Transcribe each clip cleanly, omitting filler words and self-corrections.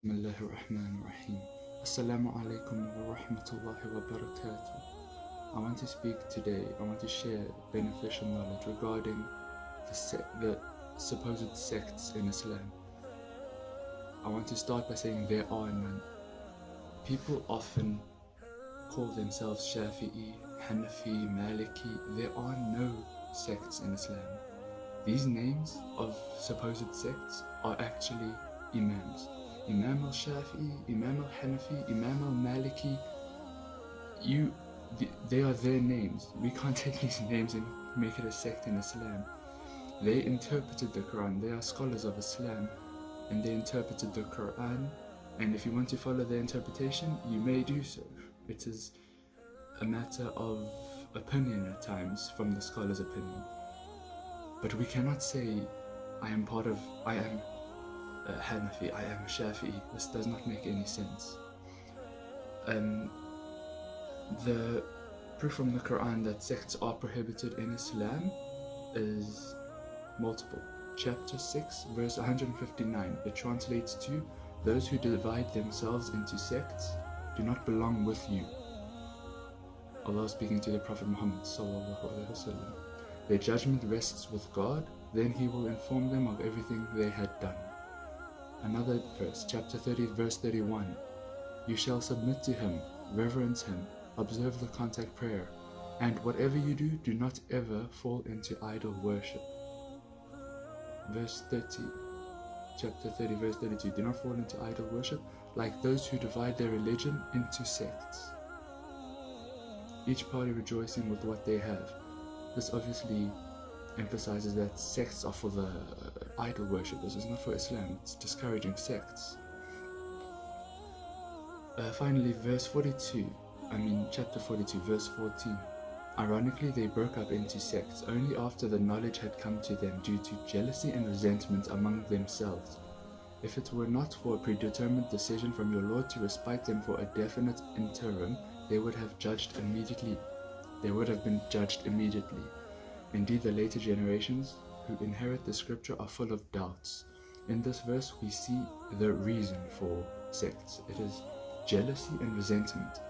Bismillahirrahmanirrahim. Assalamu alaikum wa rahmatullahi wa barakatuh. I want to speak today, I want to share beneficial knowledge regarding the supposed sects in Islam. I want to start by saying there are none. People often call themselves Shafi'i, Hanifi, Maliki. There are no sects in Islam. These names of supposed sects are actually imams. Imam al-Shafi'i, Imam al-Hanafi, Imam al-Maliki, they are their names. We can't take these names and make it a sect in Islam. They interpreted the Quran. They are scholars of Islam and they interpreted the Quran, and if you want to follow their interpretation, you may do so. It is a matter of opinion at times from the scholar's opinion. But we cannot say, I am Hanafi, I am Shafi'i. This does not make any sense. The proof from the Quran that sects are prohibited in Islam is multiple. Chapter 6, verse 159, it translates to, those who divide themselves into sects do not belong with you. Allah speaking to the Prophet Muhammad sallallahu alaihi wasallam. Their judgment rests with God, then He will inform them of everything they had done. Another verse, chapter 30, verse 31. You shall submit to Him, reverence Him, observe the contact prayer, and whatever you do, do not ever fall into idol worship. Verse 30, chapter 30, verse 32. Do not fall into idol worship like those who divide their religion into sects, each party rejoicing with what they have. This obviously emphasizes that sects are for the idol worshippers. It's not for Islam. It's discouraging sects. Finally, chapter 42, verse 14. Ironically, they broke up into sects only after the knowledge had come to them due to jealousy and resentment among themselves. If it were not for a predetermined decision from your Lord to respite them for a definite interim, they would have been judged immediately. Indeed, the later generations who inherit the scripture are full of doubts. In this verse, we see the reason for sects. It is jealousy and resentment.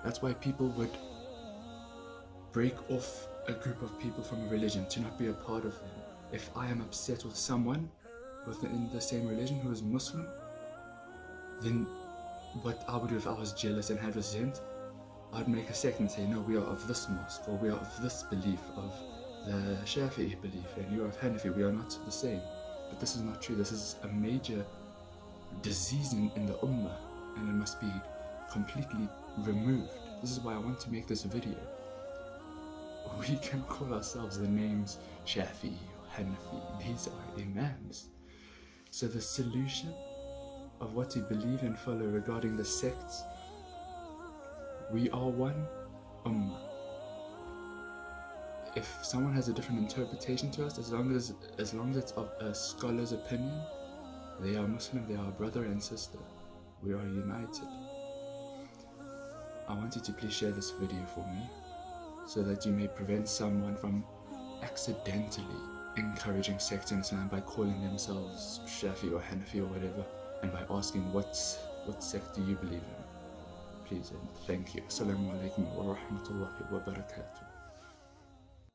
That's why people would break off a group of people from a religion to not be a part of them. If I am upset with someone within the same religion who is Muslim, then what I would do if I was jealous and had resent, I'd make a sect and say, no, we are of this mosque, or we are of this belief, of the Shafi'i belief, and you are of Hanifi, we are not the same. But this is not true. This is a major disease in the ummah, and it must be completely removed. This is why I want to make this video. We can call ourselves the names Shafi'i or Hanafi. These are imams. So the solution of what to believe and follow regarding the sects, we are one ummah. If someone has a different interpretation to us, as long as it's of a scholar's opinion, they are Muslim, they are brother and sister. We are united. I want you to please share this video for me, so that you may prevent someone from accidentally encouraging sects in Islam by calling themselves Shafi or Hanafi or whatever, and by asking what sect do you believe in. Please and thank you. Assalamu alaikum wa rahmatullahi wa barakatuh.